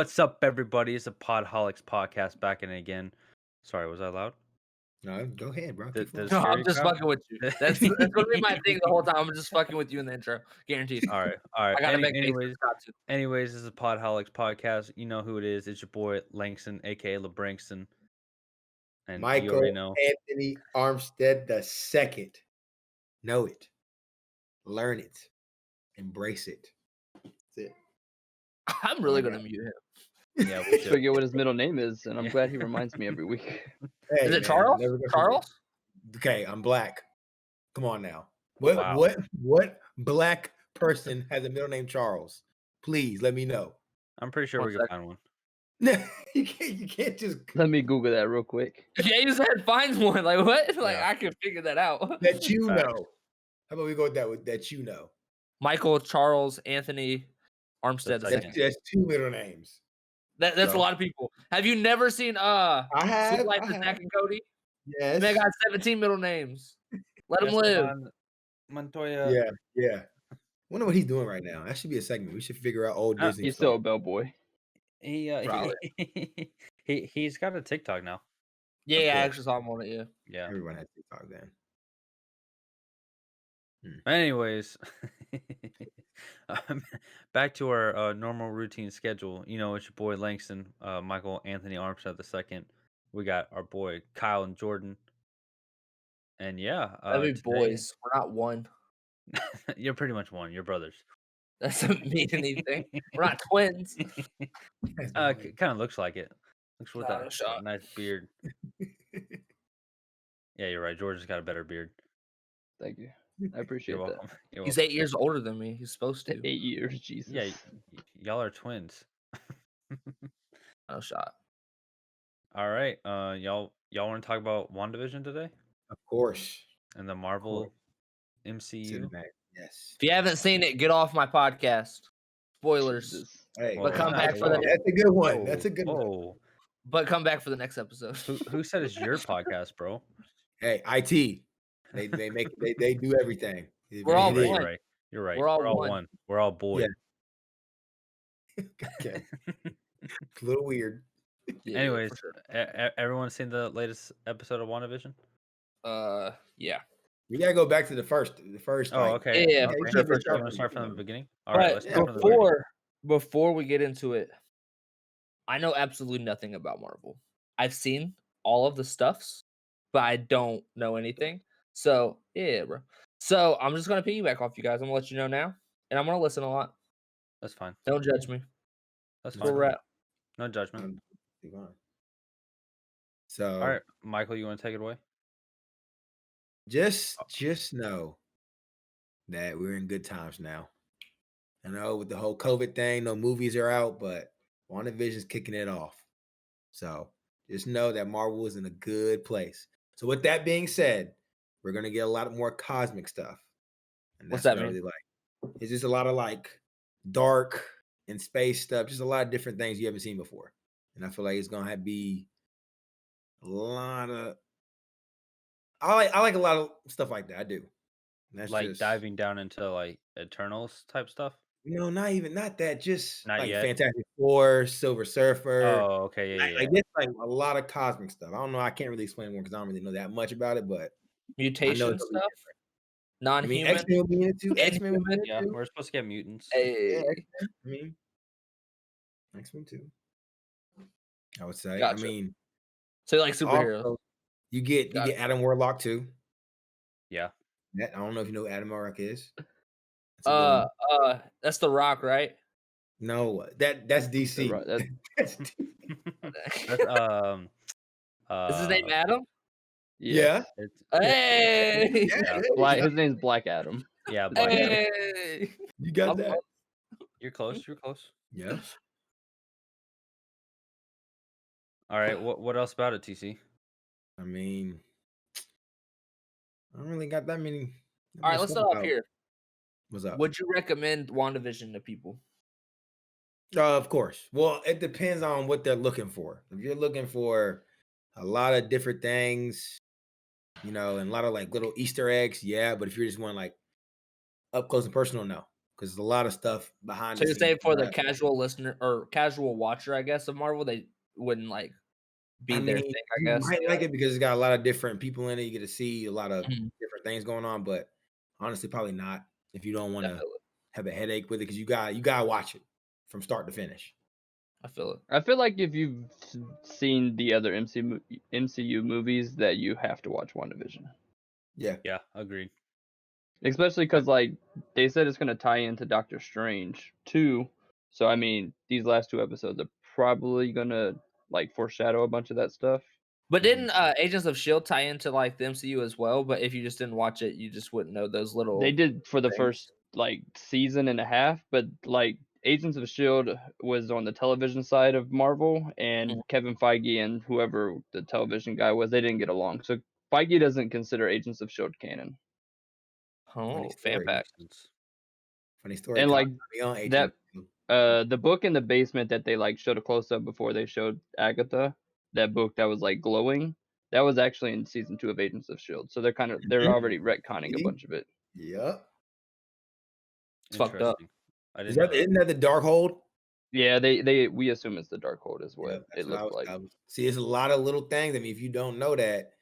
What's up, everybody? It's a Podholics podcast back in again. Sorry, was I loud? No, go ahead, bro. The Keep No, I'm security just crowd? fucking with you. That's gonna be my thing the whole time. I'm just fucking with you in the intro, guaranteed. All right. I gotta make anyways, got to. anyways, this is a Podholics podcast. You know who it is. It's your boy Langston, aka LeBrankston. And you Michael already know. Anthony Armstead II. Know it. Learn it. Embrace it. That's it. I'm really gonna mute him. Yeah, we I should. forget what his middle name is, and I'm glad he reminds me every week. Hey, Is it man, Charles? never gonna Charles? forget. Okay, I'm black. Come on now. Wow. What black person has a middle name Charles? Please let me know. I'm pretty sure One we can sec. find one. You can't just Let me Google that real quick. Yeah, you said find one. Like what? Like Yeah. I can figure that out. that you Facts. know. How about we go with that you know? Michael Charles Anthony Armstead. That's II. like- That's two middle names. That's a So- lot of people. Have you never seen I have. Sweet Life I of have. Zach and Cody? Yes. Man got 17 middle names. Let him live. Esteban Montoya. Yeah. Wonder what he's doing right now. That should be a segment. We should figure out old Disney He's stuff. still a bellboy. He's got a TikTok now. Yeah, I course. actually saw him on it. Yeah. Yeah. Everyone has TikTok then. Anyways, back to our normal routine schedule. You know, it's your boy Langston, Michael Anthony Armstead II. We got our boy Kyle and Jordan. And yeah, I mean, today- boys, we're not one. you're pretty much one. You're brothers. That doesn't mean anything. We're not twins. Kind of looks like it. Looks with Not a that shot. nice beard. Yeah, you're right. George has got a better beard. Thank you. I appreciate You're that. welcome. You're He's welcome. 8 years older than me. He's supposed to. 8 years, Jesus. Yeah, y'all are twins. No shot. All right. Y'all want to talk about WandaVision today Of course. and the Marvel Sit MCU? back. Yes. If you haven't seen it, get off my podcast. Spoilers. Jesus. Hey, But come back for the- That's a good one. That's a good one. Whoa. But come back for the next episode. Who said it's your podcast, bro? Hey, IT. They do everything. We're all It is. one. You're right. You're right. We're all one. We're all boys. Okay. It's a little weird. Yeah, Anyways, for sure. everyone seen the latest episode of WandaVision? Yeah. We gotta go back to the first. Oh, like, okay. Yeah, Okay. for You sure, for sure. want to start from the beginning? All right, let's But start from the beginning. before we get into it, I know absolutely nothing about Marvel. I've seen all of the stuffs, but I don't know anything. So yeah, bro. So I'm just gonna piggyback off you guys. I'm gonna let you know now, and I'm gonna listen a lot. That's fine. Don't judge me. That's That's where fine. we're at. No judgment. So All right, Michael, you want to take it away? just know that we're in good times now. I know with the whole COVID thing, no movies are out, but WandaVision's kicking it off. So just know that Marvel is in a good place. So with that being said, we're gonna get a lot more cosmic stuff. And What's that's that what I mean? really like. It's just a lot of like dark and space stuff, just a lot of different things you haven't seen before. And I feel like it's gonna be a lot of I like a lot of stuff like that. I do. And that's Like just, diving down into like Eternals type stuff? not that. Just Not like yet? Fantastic Four, Silver Surfer. Oh, okay, yeah, yeah. Like this, like a lot of cosmic stuff. I don't know. I can't really explain more because I don't really know that much about it. But Mutation it's stuff. I mean, Non-human. X-Men will be in it too. X-Men will be in it Yeah, too. we're supposed to get mutants. Hey, Yeah, X-Men. I mean, X-Men too. I would say. Gotcha. I mean, so you like superheroes? also, you get Got Adam Warlock too. Yeah. I don't know if you know who Adam Warlock is. That's a good one. That's The Rock, right? No, that's DC. Right, that- That's DC. That's Is his name Adam? Yeah. It's, Hey, Yeah, His name's Black Adam. yeah, Black Adam. hey. you got I'm that. You're close. You're close. Yeah. All right. What else about it, TC? I mean, I don't really got that many. All right, let's start off here. What's up? Would you recommend WandaVision to people? Of course. Well, it depends on what they're looking for. If you're looking for a lot of different things, and a lot of like little Easter eggs, yeah. But if you're just want like up close and personal, no. because there's a lot of stuff behind So the you're scenes. saying for the casual listener or casual watcher, I guess, of Marvel, they wouldn't like be I their mean, thing, I you guess. might like it because it's got a lot of different people in it. You get to see a lot of Mhm. different things going on, but honestly, probably not if you don't want to Definitely. have a headache with it because you gotta watch it from start to finish. I feel it. I feel like if you've seen the other MCU movies, that you have to watch WandaVision. Yeah. Yeah, agreed. Especially because, like, they said it's going to tie into Doctor Strange too. So, I mean, these last 2 episodes are probably going to, like, foreshadow a bunch of that stuff. But Mhm. didn't Agents of Shield tie into like the MCU as well? But if you just didn't watch it, you just wouldn't know those little. They did for the things. first, like, season and a half, but, like, Agents of S.H.I.E.L.D. was on the television side of Marvel, and Mhm. Kevin Feige and whoever the television guy was, they didn't get along. So, Feige doesn't consider Agents of S.H.I.E.L.D. canon. Funny Oh, fan story. fact. Makes sense. Funny story. And, Kyle like, got me on that Agent. the book in the basement that they, like, showed a close-up before they showed Agatha, that book that was, like, glowing, that was actually in season 2 of Agents of S.H.I.E.L.D., so they're already retconning a See? bunch of it. Yep. It's fucked up. Interesting. I didn't know that. Isn't that the Darkhold? Yeah, we assume it's the Darkhold is what Yep, it that's what looked like. see, it's a lot of little things. I mean, if you don't know that,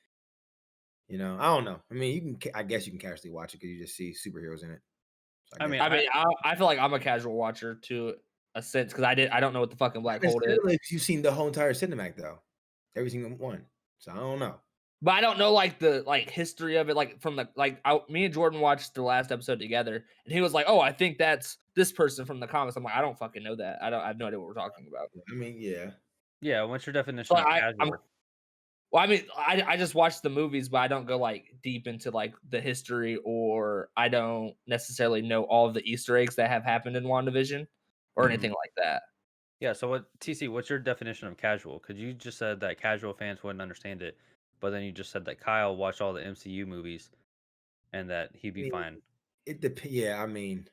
I don't know. I mean, you can. I guess you can casually watch it because you just see superheroes in it. So I mean, I mean, I feel like I'm a casual watcher to a sense because I don't know what the fucking black hole is. necessarily because you've seen the whole entire Cinemax though, every single one. So I don't know. But I don't know like the history of it, like from the me and Jordan watched the last episode together, and he was like, "Oh, I think that's this person from the comics." I'm like, "I don't fucking know that. I have no idea what we're talking about." I mean, yeah. yeah. What's your So definition of I'm casual? well, I mean, I just watch the movies, but I don't go like deep into like the history, or I don't necessarily know all of the Easter eggs that have happened in WandaVision or Mhm. anything like that. Yeah. So what's your definition of casual? Because you just said that casual fans wouldn't understand it, but then you just said that Kyle watched all the MCU movies and that he'd I be mean, fine. it depends. Yeah, I mean,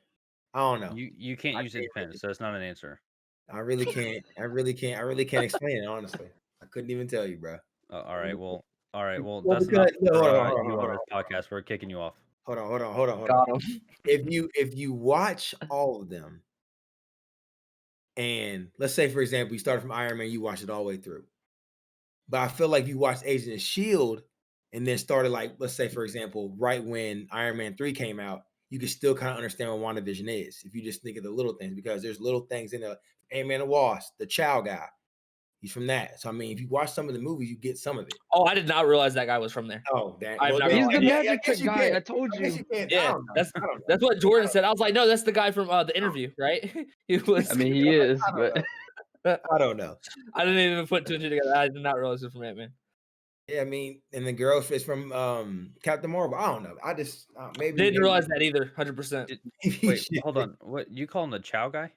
I don't know. You can't I use it can't depends, so it's not an answer. I really can't. I really can't. I really can't explain it. Honestly, I couldn't even tell you, bro. All right. Well. All right. Well, Well, that's enough because no, for hold on, hold on, you hold on on, this podcast. We're kicking you off. hold on, hold on, hold on, hold on. Got him. If you watch all of them, and let's say for example, you started from Iron Man, you watched it all the way through. But I feel like if you watched Agent of Shield and then started like, let's say for example, right when Iron Man 3 came out, you can still kind of understand what WandaVision is if you just think of the little things because there's little things in there. Ant-Man and Wasp, the Chow guy, he's from that. So I mean, if you watch some of the movies, you get some of it. Oh, I did not realize that guy was from there. Oh, dang. I'm Well, not then, gonna He's lie. the yeah, magic I guess trick you guy. can. I told I guess you. you can. I Yeah, don't know. that's I don't know. that's what Jordan said. I was like, no, that's the guy from the interview, right? He was. I mean, he is, I don't but know. I don't know. I didn't even put two and two together. I did not realize it was from Ant-Man. Yeah, I mean, and the girl is from Captain Marvel. I don't know. I just maybe Didn't realize that either. 100%. Did, maybe wait, hold on. What you call him the Chow guy?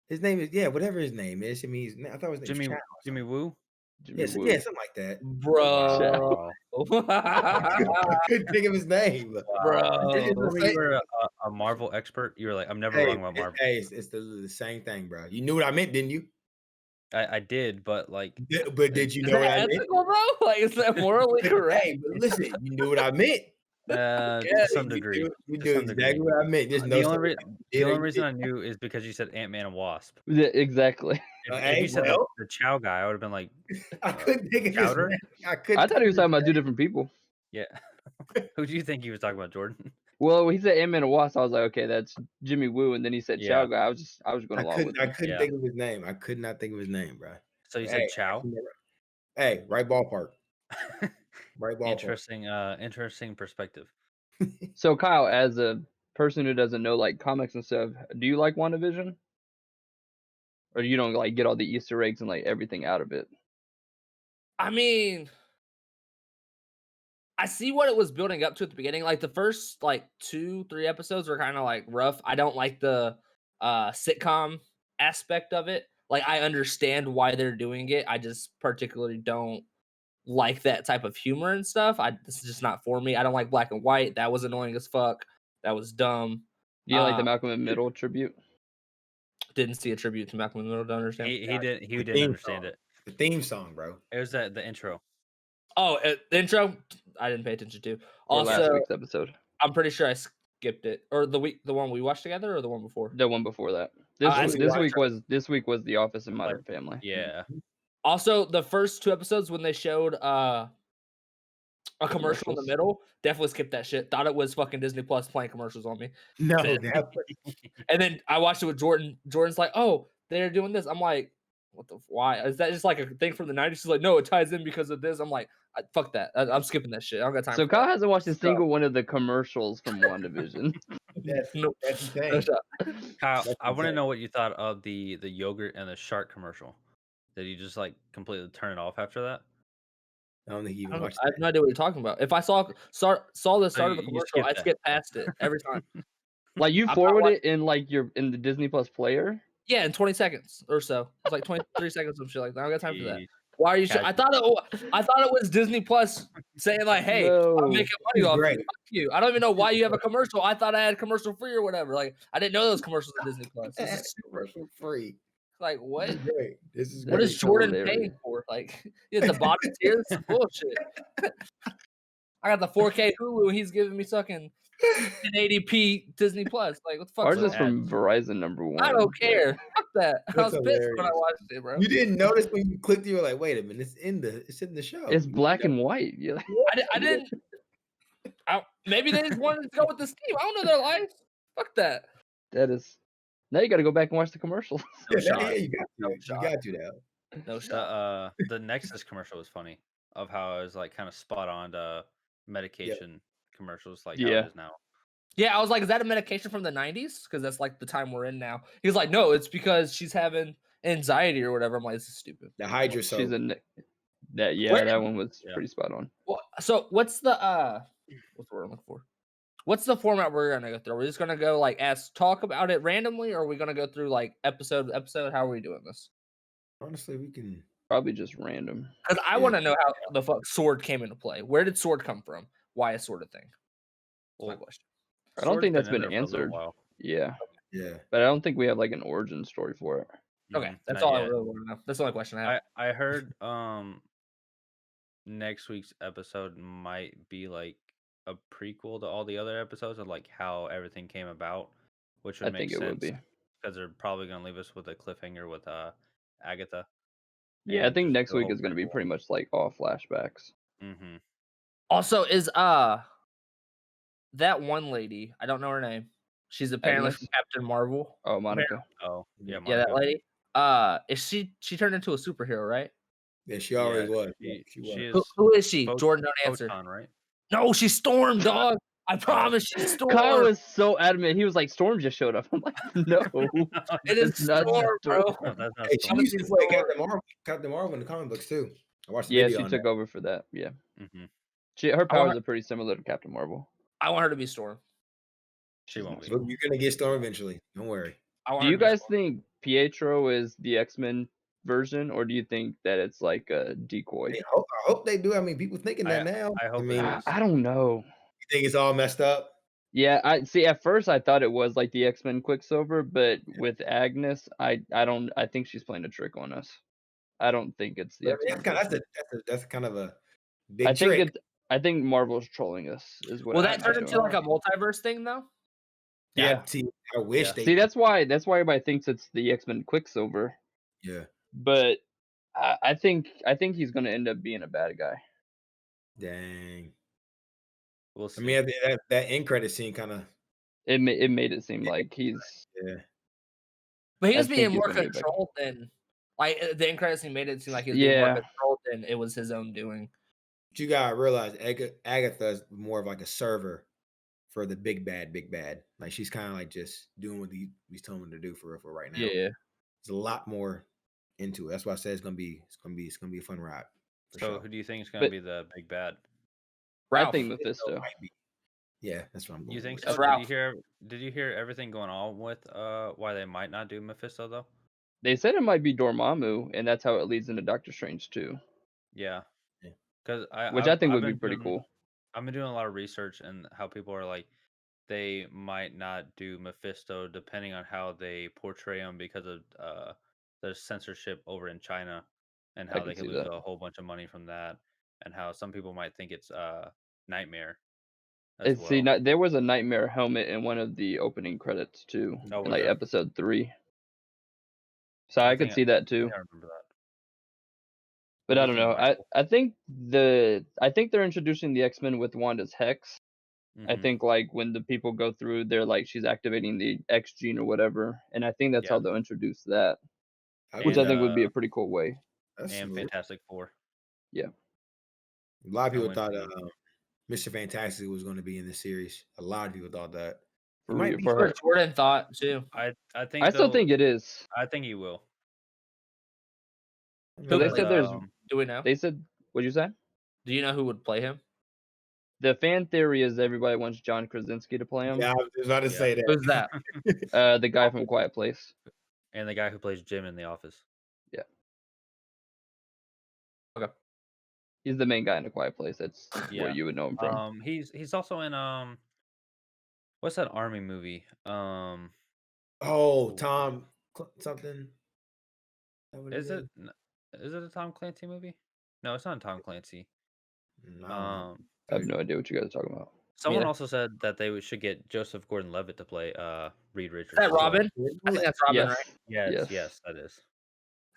his name is whatever his name is. I mean, I thought his name was Jimmy Chow or Jimmy something. Woo? Jimmy Yeah, Woo. something like that. Bro. Wow. I couldn't think of his name. Did you It's Bro. tell the me same. you were a Marvel expert? You were like, I'm never Hey, wrong about Marvel. it's the same thing, bro. You knew what I meant, didn't you? I did, but like, But did you Is know what that I meant? ethical, bro? Like, is that morally correct? Hey, but listen, you knew what I meant. Yeah, to some You degree. you To knew some degree. exactly what I meant. Just no. The only Did or you reason didn't. I knew is because you said Ant Man and Wasp. Yeah, exactly. If you Hey, said well, the Chow guy, I would have been like, I couldn't think of his Chowder? name. I I couldn't thought he think was of his talking about 2 name. different people. Yeah. Who do you think he was talking about, Jordan? Well, he said Ant-Man and Wasp. I was like, okay, that's Jimmy Woo, and then he said Chow Yeah. guy. I was going along with I him. couldn't Yeah. think of his name. I could not think of his name, bro. So you Hey, said Chow? hey, right ballpark. Right ballpark. Interesting perspective. So, Kyle, as a person who doesn't know like comics and stuff, do you like WandaVision, or you don't like get all the Easter eggs and like everything out of it? I mean, I see what it was building up to at the beginning. Like the first like 2-3 episodes were kind of like rough. I don't like the sitcom aspect of it. Like I understand why they're doing it. I just particularly don't like that type of humor and stuff. This is just not for me. I don't like black and white. That was annoying as fuck. That was dumb. Do you like the Malcolm in Middle tribute? Didn't see a tribute to Malcolm in the Middle. Don't understand. He The didn't theme understand song. it. The theme song, bro. It was the intro. Oh, the intro. I didn't pay attention to. Or last Also, week's episode? I'm pretty sure skipped it, or the one we watched together, or the one before. The one before that. I This watched week was The Office and Like, Modern Family. yeah. Also, the first 2 episodes when they showed a commercial in the Commercials. middle, definitely skipped that shit. Thought it was fucking Disney Plus playing commercials on me. No, But- And then I watched it with Jordan. Jordan's like, "Oh, they're doing this." I'm like, "What the? Why? Is that just like a thing from the '90s?" She's like, "No, it ties in because of this." I'm like, "Fuck that! I'm skipping that shit. I don't got time." So for Kyle that. hasn't watched a So- single one of the commercials from WandaVision. No, that's no insane. shot. Kyle, That's I want to insane. know what you thought of the yogurt and the shark commercial. Did you just like completely turn it off after that? I don't think you I even don't know. watched I have that. no idea what you're talking about. If I saw the start of the you commercial, skipped I that. skip past it every time. Like you I'm not forward watching- it in like in the Disney Plus player. Yeah, in 20 seconds or so. It's like 23 seconds of shit like that. I don't got time for that. Jeez. Why are you? I Casual. thought it was Disney Plus saying like, "Hey, I'm No. making money He's off great. you. Fuck you." I don't even know why you have a commercial. I thought I had commercial free or whatever. Like I didn't know those commercials on Disney Plus. This is Commercial free. like This what? is great. This is What great. is Jordan hilarious. paying for? Like it's the bottom tier. This is bullshit. I got the 4K Hulu and he's giving me fucking 1080p Disney Plus. Like what the fuck's Ours wrong? is from Verizon #1. I don't care. Fuck that. I That's was pissed when I hilarious. watched it, bro. You didn't notice when you clicked. You were like, "Wait a minute! It's in the show. It's black and white. Yeah. I didn't. Maybe they just wanted to go with this team. I don't know their lives. Fuck that. That is. Now you got to go back and watch the commercials. No Yeah, shot. you got to. No You shot. got to now. No shot. The Nexus commercial was funny of how it was like kind of spot on to medication commercials like how Yeah. it is now. Yeah, I was like, is that a medication from the 90s? Because that's like the time we're in now. He was like, no, it's because she's having anxiety or whatever. I'm like, this is stupid. The Hydra soap. She's a that yeah, Where- that one was Yeah. pretty spot on. Well, so what's the what's the word I'm looking for? What's the format we're gonna go through? Are we just gonna go like talk about it randomly, or are we gonna go through like episode to episode? How are we doing this? Honestly, we can. Probably just random. Because I Yeah. want to know how the fuck sword came into play. Where did sword come from? Why is sword a thing? That's my Well, question. I don't Sword's think that's in been there for a little answered. while. Yeah, Yeah. but I don't think we have like an origin story for it. Okay, Mhm, that's not all I yet. really want to know. That's the only question I have. I heard next week's episode might be like a prequel to all the other episodes of like how everything came about, which would I make think it would sense be. because they're probably gonna leave us with a cliffhanger with Agatha. Yeah, I and think just next do a week whole is going to be prequel. pretty much like all flashbacks. Mm-hmm. Also, is that one lady? I don't know her name. She's apparently Agnes? from Captain Marvel. Oh, Monica. Oh yeah, Yeah, that Monica. lady. Is she turned into a superhero, right? Yeah, she always Yeah, was. she- She she was. is- Who is she? Pho- Jordan, don't answer. Photon, right? No, she's Storm, dog. I promise she's Storm. Kyle was so adamant. He was like, "Storm just showed up." I'm like, "No, It is it's not Storm, bro. No, that's not Hey, she Storm. used to Honestly, play Storm. Captain Marvel in the comic books too. I watched the Yeah, video she on took that. over for that. Yeah, Mhm. her powers are pretty similar to Captain Marvel. I want her to be Storm. She She's won't not be. Storm. You're gonna get Storm eventually. Don't worry. I want Do her you to be guys Storm. think Pietro is the X-Men version, or do you think that it's like a decoy? I hope they do. I mean, people thinking that now. I hope it mean, is. I don't know. you think it's all messed up? Yeah, I see. At first, I thought it was like the X-Men Quicksilver, but with Agnes, I don't. I think she's playing a trick on us. I don't think it's the But I mean, X-Men. that's kind of a big trick. I think Marvel's trolling us. Is what. Will I that think turn they're into doing. like a multiverse thing though? Yeah. See, I wish Yeah. they. See, that's why everybody thinks it's the X-Men Quicksilver, Yeah. but I think he's gonna end up being a bad guy. Dang. We'll I see. mean, that end credit scene kind of. It made it seem like he's. Yeah. But he I was think being he's more gonna be back. controlled than like the end credits scene made it seem like he was being Yeah. more controlled than it was his own doing. But you gotta realize Agatha's more of like a server for the big bad. Like she's kind of like just doing what he's telling her to do for right now. Yeah. There's a lot more into it. That's why I said it's gonna be a fun ride. For So sure. who do you think is going to But- be the big bad? I Ralph. think Mephisto. Might be. Yeah, that's what I'm going. You think with. so? That's Ralph. Did you hear everything going on with why they might not do Mephisto though? They said it might be Dormammu, and that's how it leads into Doctor Strange too, Yeah. Yeah. Because which I think would be pretty cool. I've been doing a lot of research and how people are like they might not do Mephisto depending on how they portray him because of the censorship over in China and I how can they could see lose that. a whole bunch of money from that and how some people might think it's Nightmare as See, well. there was a nightmare helmet in one of the opening credits too, Oh, in was like there? episode 3. So I I could think see that I too. think I remember that. But What do I you don't think, know. Michael? I think they're introducing the X-Men with Wanda's Hex. I Mhm. think like when the people go through, they're like she's activating the X gene or whatever, and I think that's Yeah. how they'll introduce that, which And I think would be a pretty cool way. That's and smooth. Fantastic Four. Yeah. A lot of No people thought MCU. Mr. Fantastic was going to be in the series. A lot of people thought that. It For might real, be for That's her. what Jordan thought too. I think I still they'll. think it is. I think he will. I Because mean, they said there's. Do we know? They said. What'd you say? Do you know who would play him? The fan theory is everybody wants John Krasinski to play him. yeah, I was about to Yeah. say that. Who's that? The guy from Quiet Place. And the guy who plays Jim in The Office. Yeah. Okay. He's the main guy in A Quiet Place. That's Yeah. where you would know him from. He's also in what's that army movie? Oh, Tom something. Is it a Tom Clancy movie? No, it's not Tom Clancy. I don't know. I have no idea what you guys are talking about. Someone neither. also said that they should get Joseph Gordon-Levitt to play Reed Richards. Is that as well. Robin? I think that's Robin, Yes. right? Yes, that is.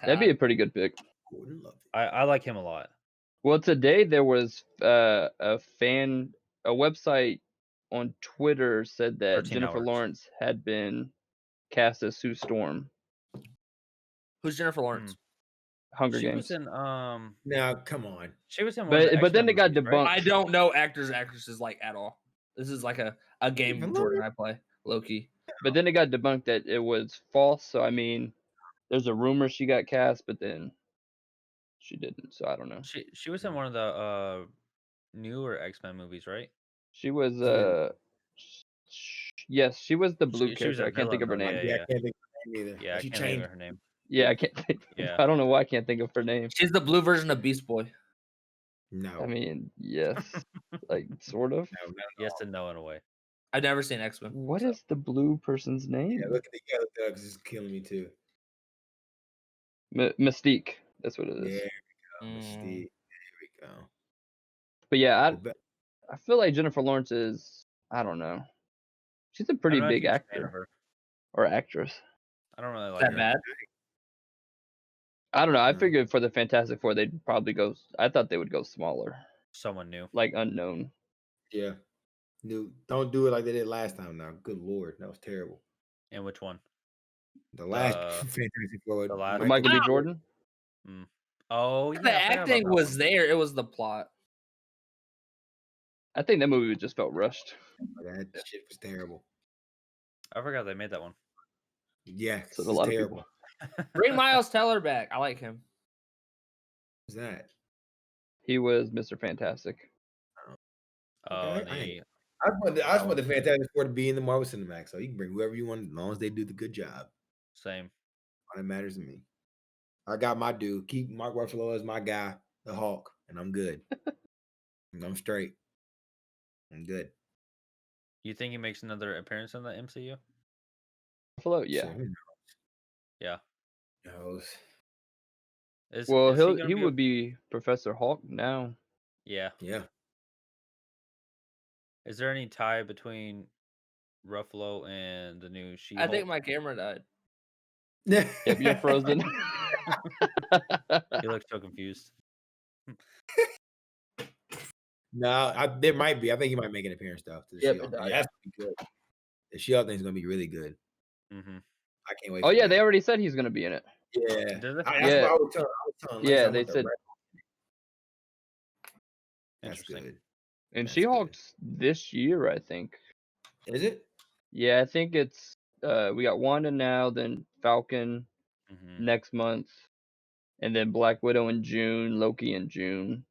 That'd be a pretty good pick. Gordon Levitt. I like him a lot. Well, today there was a website on Twitter said that 13 Jennifer hours. Lawrence had been cast as Sue Storm. Who's Jennifer Lawrence? Hunger She Games. was in Now, come on. she was in one of the But then X-Men it got movies, right? I don't know actors, actresses like at all. This is like a game Even Jordan and I play, low key. But then it got debunked that it was false. So I mean, there's a rumor she got cast, but then she didn't. So I don't know. She was in one of the newer X-Men movies, right? She was Yeah. yes, she was the blue She was character. a I can't think of her villain, name. though, Yeah, I can't think of her name either. Yeah, I She can't think changed. of her name. Yeah, I can't think. Yeah. I don't know why I can't think of her name. She's the blue version of Beast Boy. No. I mean, yes, like sort of. No, not at Yes all. and no in a way. I've never seen X-Men. What so. is the blue person's name? Yeah, look at the other because it's killing me too. Mystique. That's what it is. There we go. Mm. Mystique. There we go. But yeah, Well, I feel like Jennifer Lawrence is. I don't know. She's a pretty I'm not a big huge fan of actor her. or actress. I don't really Is like that her. bad? I don't know. I No. figured for the Fantastic Four, they'd probably go. I thought they would go smaller, Someone new. like unknown. Yeah. Don't do it like they did last time now. Good Lord. That was terrible. And which one? The last Fantastic Four. the last- Michael B. Wow. Jordan. Oh yeah. The I forgot about acting that was one. there. It was the plot. I think that movie just felt rushed. That shit was terrible. I forgot they made that one. Yeah, So it's a lot of terrible. people. Bring Miles Teller back. I like him. What's that? He was Mr. Fantastic. Oh, Okay, and I he, just want the Fantastic Four to be in the Marvel Cinematic, so you can bring whoever you want as long as they do the good job. same. All that matters to me. I got my dude. Keep Mark Ruffalo as my guy, the Hulk, and I'm good. I'm straight. I'm good. You think he makes another appearance in the MCU? Buffalo, yeah. So, who knows? Yeah. Knows. Well, is he gonna he be would be Professor Hulk now. Yeah. Yeah. Is there any tie between Ruffalo and the new She? I think my camera died. Yep, you're frozen. He looks so confused. No, there might be. I think he might make an appearance though. To the Yep, She-Hulk. it does. That's gonna be good. The She-Hulk thing's gonna be really good. Mm-hmm. I can't wait. Oh for yeah, that. they already said he's gonna be in it. Yeah. Did they? That's Yeah. what I was telling Lex, Yeah, I they want the said- red- That's Interesting. good. And That's She-Hulk's this year, I think. Is it? Yeah, I think it's we got Wanda now, then Falcon Mm-hmm. next month, and then Black Widow in June, Loki in June.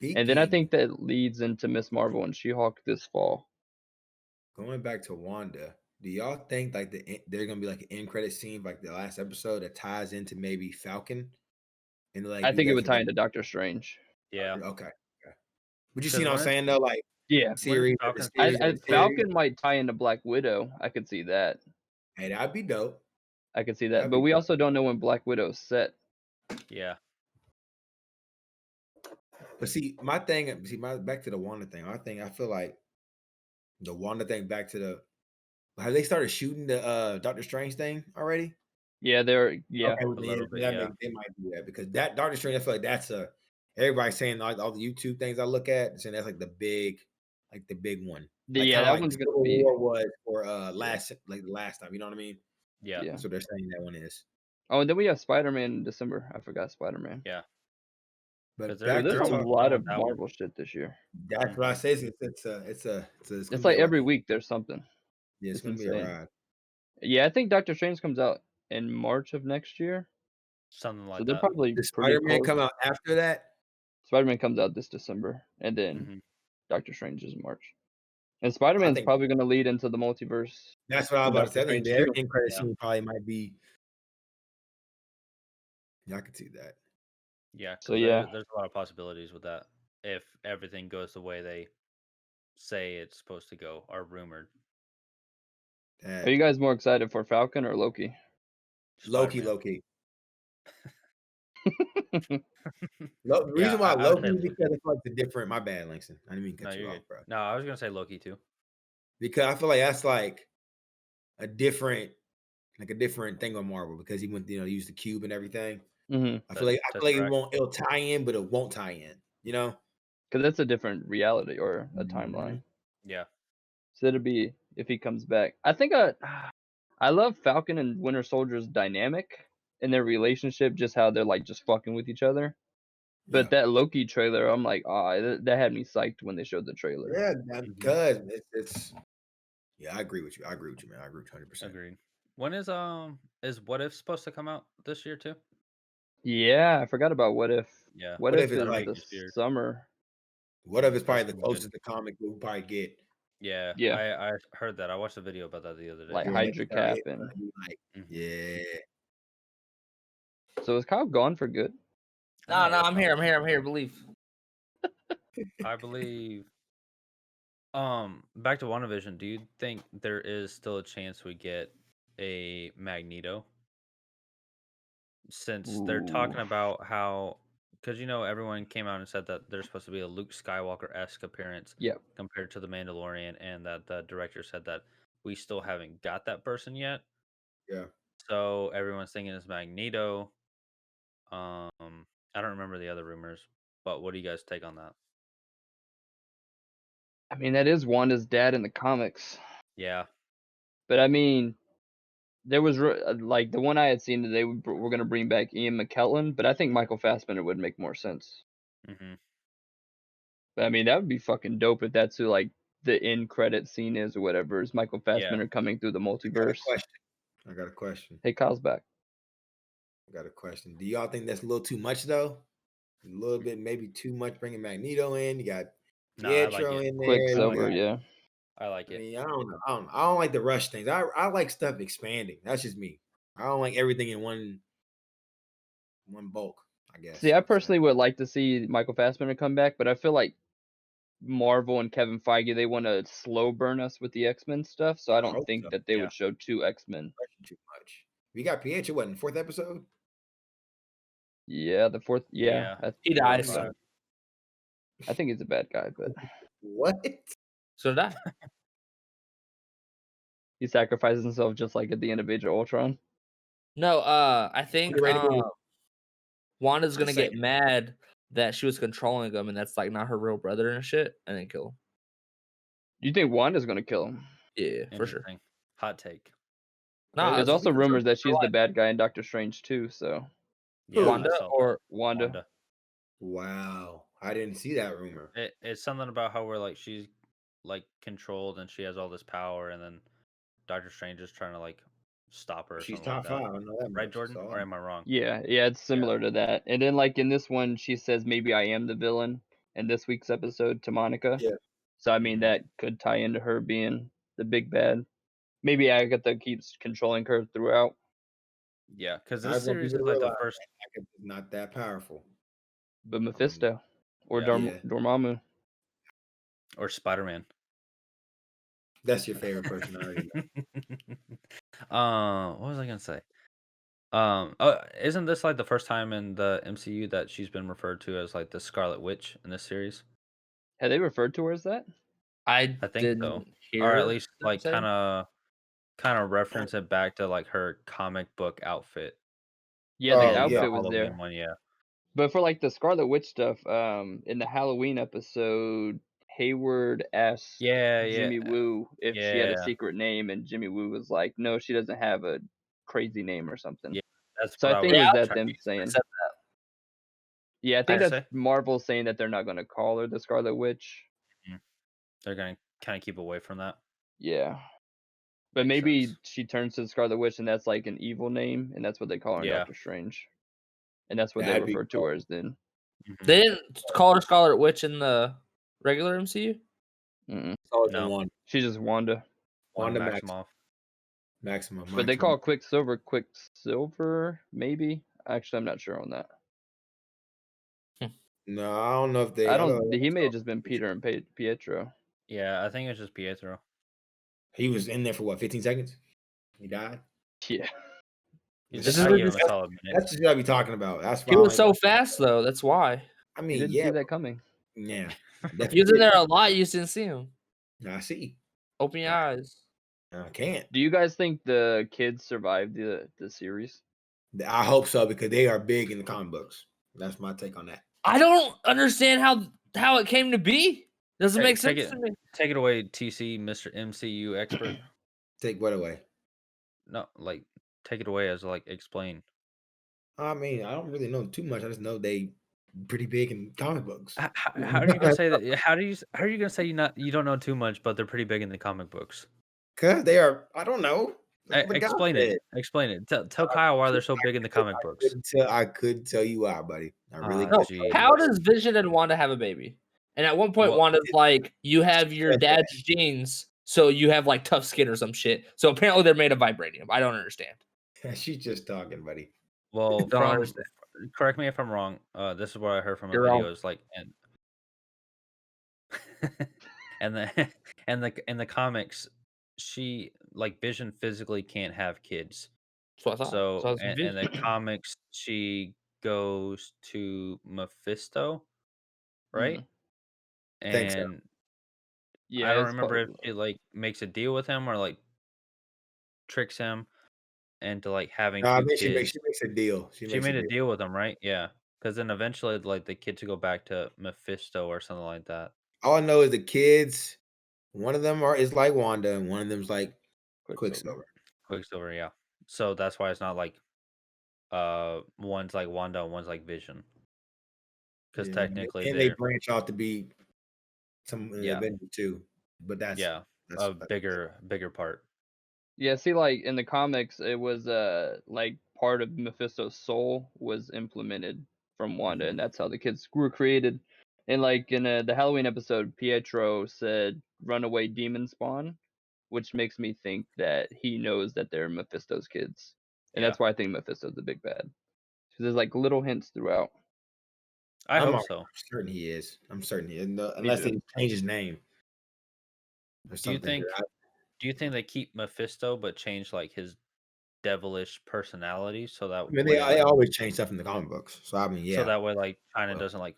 And then I think that leads into Miss Marvel and She-Hulk this fall. Going back to Wanda, do y'all think like there's gonna be like an end credit scene like the last episode that ties into maybe Falcon? And like I do think you it guys would tie into Doctor Strange. Yeah. Okay. But you Because see what I'm when saying though, like Yeah. series, Falcon- the series, I the series. Falcon might tie into Black Widow. I could see that. Hey, that'd be dope. I could see that. That'd But be we dope. also don't know when Black Widow's set. Yeah. But see, back to the Wanda thing. I feel like the Wanda thing back to the. Have they started shooting the Doctor Strange thing already? Yeah, yeah. Okay, well, A little bit, that yeah. they might do that because that Doctor Strange, I feel like that's everybody's saying all the YouTube things I look at, saying that's like the big one. Like Yeah, kind of that like one's gonna Civil be. War was for the last time. You know what I mean? Yeah. Yeah. That's what they're saying that one is. Oh, and then we have Spider-Man in December. I forgot Spider-Man. Yeah. But 'Cause So back there's to a talking lot about of that one. Marvel shit this year. that's what I Mhm. say. It's gonna It's be like a every ride. week there's something. Yeah, it's It's gonna be a insane. ride. Yeah, I think Doctor Strange comes out in March of next year. Something So like they're that. probably Does pretty Spider-Man close. come out after that? Spider-Man comes out this December, and then Mhm. Doctor Strange is in March. And I Spider-Man's think probably going to lead into the multiverse that's what I was for about to Doctor say. I think Strange their too. end credit Yeah. scene probably might be. Yeah, I could see that. Yeah, So because yeah, there's a lot of possibilities with that if everything goes the way they say it's supposed to go or rumored. are you That guys more excited for Falcon or Loki? Loki, Spider-Man. Loki. The Yeah, reason why I would say Loki is Loki. because I feel like the different. My bad, Langston. I didn't mean to No, cut you you're off, good. bro. No, I was gonna say Loki too. Because I feel like that's like a different, thing on Marvel because he went, use the cube and everything. Mm-hmm. I The feel like Tesseract. it'll tie in, but it won't tie in. You know. Because that's a different reality or a Mhm. timeline. Yeah. So it'll be if he comes back. I think I love Falcon and Winter Soldier's dynamic and their relationship, just how they're like just fucking with each other. Yeah. But that Loki trailer, I'm like, that had me psyched when they showed the trailer. Yeah, Mhm. because it's. Yeah, I agree with you. I agree with you, man. I agree 100%. Agreed. When is What If supposed to come out this year too? Yeah, I forgot about What If. Yeah. What What if If it's That'll is be like? the this year. summer. What if it's That's probably the gonna be good. closest to comic we'll probably get? Yeah, Yeah, I heard that. I watched a video about that the other day. like Yeah, next Hydra time Cap it's and gonna be like, Mhm. yeah. so is Kyle gone for good? I No, don't no, know what I'm here. I'm conversation. here. I'm here. Believe. I believe. Back to WandaVision. Do you think there is still a chance we get a Magneto? Since they're Ooh, talking about how, because everyone came out and said that there's supposed to be a Luke Skywalker-esque appearance yeah. compared to the Mandalorian, and that the director said that we still haven't got that person yet. Yeah. So everyone's thinking it's Magneto. I don't remember the other rumors, but what do you guys take on that? I mean, that is Wanda's dad in the comics, Yeah. but I mean, there was like the one I had seen that they were going to bring back Ian McKellen, but I think Michael Fassbender would make more sense. Mm-hmm. But I mean, that would be fucking dope if that's who like the end credit scene is or whatever. Is Michael Yeah. Fassbender coming through the I got a multiverse? question. I got a question. Hey, Kyle's back. Do y'all think that's a little too much though? A little bit, maybe too much bringing Magneto in. You got No, I like Pietro it. in there. You Quicksilver, got, yeah. I like I it. mean, I don't know. I don't like the rush things. I like stuff expanding. That's just me. I don't like everything in one bulk, I guess. See, I So, personally would like to see Michael Fassbender come back, but I feel like Marvel and Kevin Feige, they want to slow burn us with the X-Men stuff, so I I don't hope think so. that they Yeah. would show 2 X-Men. Rushing too much. We got Pietro, what, in the 4th episode? Yeah, the 4th, yeah, Yeah. He Four or dies. five. I think he's a bad guy, but What? So did I. he sacrifices himself just like at the end of Age of Ultron. No, I think You ready to move? Wanda's gonna Just get saying. mad that she was controlling him, and that's like not her real brother and shit, and then kill him. Do you think Wanda's gonna kill him? Yeah, for sure. Interesting. Hot take. Nah, There's that's also for rumors that she's the life. bad guy in Doctor Strange too. So Yeah, I Wanda saw or Wanda. Wow. I didn't see that rumor. it's something about how we're like she's like controlled and she has all this power, and then Doctor Strange is trying to like stop her or She's something like top that. 5. I know that Right, much. Jordan? So Or am I wrong? Yeah, it's similar to that. And then like in this one, she says maybe I am the villain in this week's episode to Monica. Yeah. So I mean Mhm. that could tie into her being the big bad. Maybe Agatha keeps controlling her throughout. Yeah, because I this just want series people is to like the realize first. that Agatha's not that powerful. But Mephisto or Yeah. Yeah. Dormammu. Or Spider-Man. That's your favorite person. I already know. What was I gonna say? Isn't this like the first time in the MCU that she's been referred to as like the Scarlet Witch in this series? Have they referred to her as that? I I think didn't. so. or at here. least I'm like saying. kind of reference it back to like her comic book outfit, Yeah, the Oh maybe yeah, the outfit was there. Halloween one. Yeah, But for like the Scarlet Witch stuff, in the Halloween episode, Hayward asked yeah, yeah, Jimmy Woo if she had a yeah, secret name, and Jimmy Woo was like, "No, she doesn't have a crazy name or something." yeah. That's So what I I think was it Yeah, was I that trying them to saying, said yeah, I think I'd that's say. Marvel saying that they're not going to call her the Scarlet Witch. Mhm. They're gonna kind of keep away from that. Yeah, but Makes maybe sense. she turns to the Scarlet Witch, and that's like an evil name, and that's what they call her in Yeah. Doctor Strange, and that's what they that'd be refer to her cool. as then. Mhm. they didn't call her Scarlet Witch in the regular MCU. Mm-mm. It's always been No, one. She's just Wanda. Wanda Wanda Max, Maximoff. But they Maximum. call Quicksilver, maybe? Actually, I'm not sure on that. No, I don't know if they. I I don't don't. know. He may have just been Peter and Pietro. Yeah, I think it's just Pietro. He was in there for what, 15 seconds? He died. Yeah. He's. This is I the give him a discuss- solid minute. That's just what I be talking about. That's He fine. was so fast though. That's why I You mean, didn't yeah, see that coming. yeah. I he definitely was in did. there a lot. You just didn't see him. I see. Open your eyes. I can't. Do you guys think the kids survived the series? I hope so because they are big in the comic books. That's my take on that. I don't understand how it came to be. Doesn't make Take sense it. to me. Take it away, TC, Mr. MCU expert. Take what away? No, like take it away as like explain. I mean, I don't really know too much. I just know they pretty big in comic books. How are you gonna say that? How are you gonna say you don't know too much, but they're pretty big in the comic books? Cause they are. I don't know. That's what the guy Explain it. said. Explain it. Tell Kyle why they're so big in the comic books. I couldn't tell you why, buddy. I really Ah, couldn't No, tell jeez. you how why. does Vision and Wanda have a baby? And at one point, Well, Wanda's like, "You have she your said dad's genes, so you have like tough skin or some shit." So apparently, they're made of vibranium. I don't understand. that. She's just talking, buddy. Well, Don't from understand. correct me if I'm wrong. This is what I heard from a You're video. wrong. Is like and the in the comics, she like Vision physically can't have kids. That's what I thought. So I So was in confused. the comics, she goes to Mephisto, right? Mhm. Think so. And I Yeah, don't it's remember called. if she like makes a deal with him or like tricks him into like having No, I two think kids. she makes a deal. She She makes a made a deal. deal with him, right? Yeah. Because then eventually, like the kids go back to Mephisto or something like that. All I know is the kids. One of them is like Wanda, and one of them's like Quicksilver. Quicksilver. Quicksilver, yeah. So that's why it's not like one's like Wanda and one's like Vision. Because Yeah, technically and they they're branch out to be some in the yeah, Avengers too. But yeah, that's a bigger part. Yeah, see, like in the comics, it was like part of Mephisto's soul was implemented from Wanda, and that's how the kids were created. And like in the Halloween episode, Pietro said, "Runaway demon spawn," which makes me think that he knows that they're Mephisto's kids, and Yeah. that's why I think Mephisto's the big bad. Because there's like little hints throughout. I I'm hope almost so. certain he is. I'm certain he is. No, Me unless too. they change his name or Do you something. think do you think they keep Mephisto but change like his devilish personality so I that mean, way they like always change stuff in the comic books. So I mean, so yeah, that way like China well, doesn't like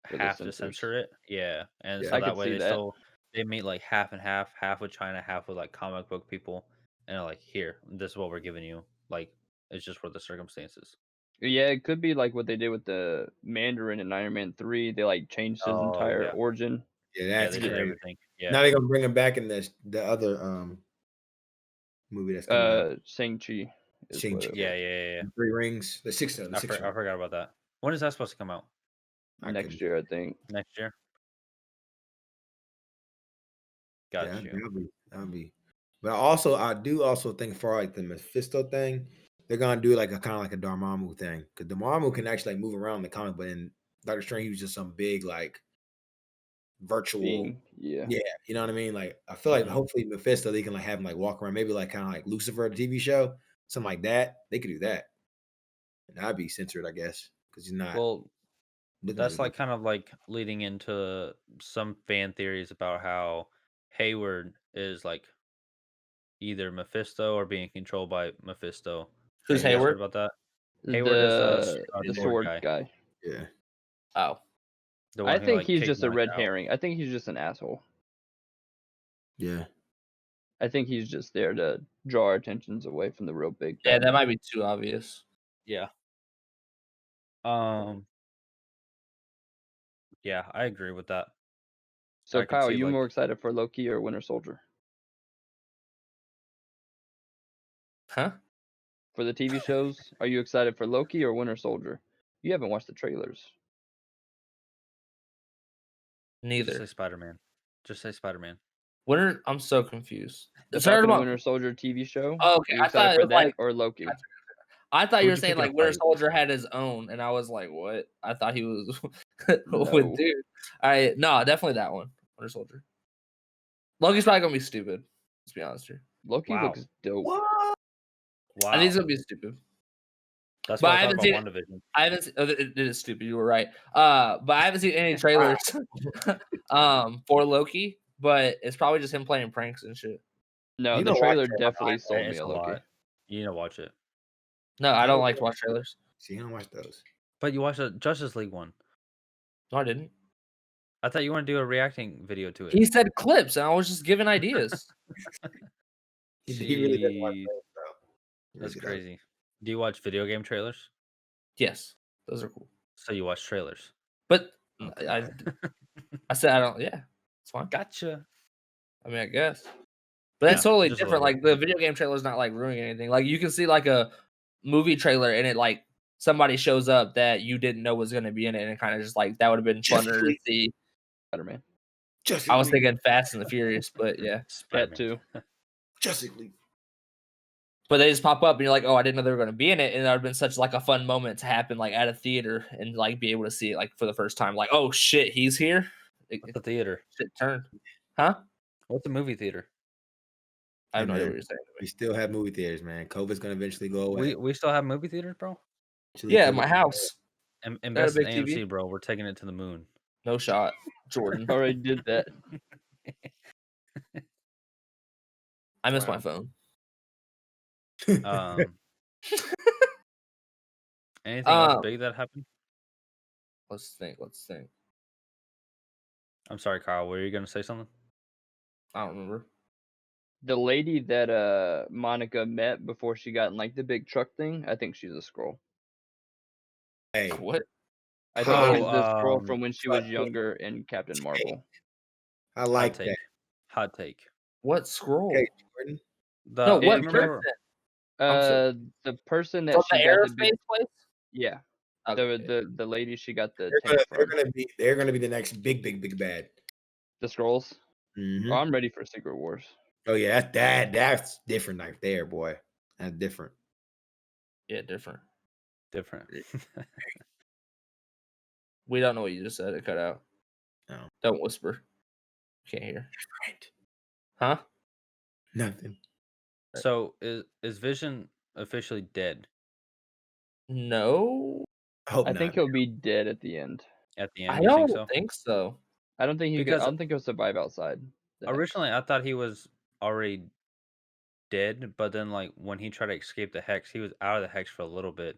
For the have to censors. censor it. Yeah. And yeah. so I that could way see they that. still they meet like half and half, half with China, half with like comic book people, and they're like, here, this is what we're giving you. Like it's just for the circumstances. Yeah, it could be like what they did with the Mandarin in Iron Man 3. They like changed his Oh entire yeah. origin. Yeah, Yeah, that's they did crazy. everything. Yeah. Now they're gonna bring him back in the other movie that's coming out. Shang-Chi is what Shang-Chi. it Yeah, was. yeah, yeah, yeah. Three Rings. The sixth one. The sixth I one. forgot about that. When is that supposed to come out? I Next couldn't. year, I think. Next year? Yeah, Got you. that'll be. But I do also think for like the Mephisto thing, they're gonna do like a kind of like a Dormammu thing because Dormammu can actually like move around the comic, but in Doctor Strange he was just some big like virtual. Being, yeah. Yeah, you know what I mean. Like I feel like Mhm. hopefully Mephisto they can like have him like walk around, maybe like kind of like Lucifer the TV show, something like that. They could do that, and that'd be censored, I guess, because he's not Well, looking like that's a like kind of like leading into some fan theories about how Hayward is like either Mephisto or being controlled by Mephisto. Who's Have you guys heard Hayward? about that? Hayward is The the sword sword guy, guy. yeah. Oh, the I one who think like he's kicked just a Mike red out. herring. I think he's just an asshole. Yeah. I think he's just there to draw our attentions away from the real big Yeah, bad. that might be too obvious. Yeah. Yeah, I agree with that. So I could Kyle, see, you like, more excited for Loki or Winter Soldier? Huh? For the TV shows, are you excited for Loki or Winter Soldier? You haven't watched the trailers. just Neither. say Spider-Man. Just say Spider-Man. Winter. I'm so confused. The It's heard Falcon and about. Winter Soldier TV show. Oh, okay, Are you I excited thought it for was like. that or Loki? I thought you Who'd were you saying pick in a like Winter fight? Soldier had his own, and I was like, what? I thought he was No. with dude. No, definitely that one. Winter Soldier. Loki's probably gonna be stupid. Let's be honest here. Loki Wow. looks dope. What? Wow. I think it's gonna be stupid. That's But what I I thought haven't about seen it. WandaVision. I haven't. It is stupid. You were right. But I haven't seen any trailers. For Loki. But it's probably just him playing pranks and shit. No, You the know, trailer watch it. definitely Hey, sold me it's a a Loki. lot. You need to watch it. No, I don't like to watch trailers. See, you don't watch those. But you watched the Justice League one. No, I didn't. I thought you want to do a reacting video to it. He said clips, and I was just giving ideas. He really doesn't watch Jeez. those, bro. He That's really doesn't. crazy. Do you watch video game trailers? Yes, those are cool. So you watch trailers. But Okay. I said I don't. Yeah, it's fine. Gotcha. I mean, I guess. But that's Yeah, totally just a different. little Like the video game trailer's not like ruining anything. Like you can see like a movie trailer and it like somebody shows up that you didn't know was gonna be in it, and it kind of just like that would have been Justice funner to League. see. Spider-Man. Justice I was League. thinking Fast and the Furious, but yeah. Cat Spider-Man. 2. Justice League. But they just pop up and you're like, oh, I didn't know they were gonna be in it, and that would have been such like a fun moment to happen like at a theater and like be able to see it like for the first time. Like, oh shit, he's here. What's the theater? Shit turned. Huh? What's the movie theater? I have Hey, no idea man, what you're saying. we still have movie theaters, man. COVID's gonna eventually go away. We still have movie theaters, bro. Eventually, Yeah, COVID's my gonna go house. Invest in big TV? AMC, bro. We're taking it to the moon. No shot. Jordan. Already did that. I miss Wow. my phone. away. Anything else Um, big that happened? Let's think. I'm sorry, Kyle. Were you gonna say something? I don't remember. The lady that Monica met before she got in like the big truck thing, I think she's a Skrull. Hey, What? I think Oh, she's the Skrull from when she was fuck. younger in Captain Marvel. I Hot like take. that. Hot take. What scroll? Okay, Jordan. No, what remember? person? The person that From she the got the big, aerospace place? yeah, Okay. the lady she got the They're tank gonna, from. they're gonna be the next big bad. The Skrulls. Mhm. Oh, I'm ready for Secret Wars. Oh yeah, that's different right there, boy. That's different. Yeah, different. Different. We don't know what you just said. It cut out. No. Don't whisper. Can't hear. Right. Huh? Nothing. So is Vision officially dead No. I hope I not. think he'll be dead at the end. at the I end? You don't think so? think so. I don't think Because I don't think he'll survive outside. the Hex. originally I thought he was already dead, but then like when he tried to escape the hex, he was out of the hex for a little bit.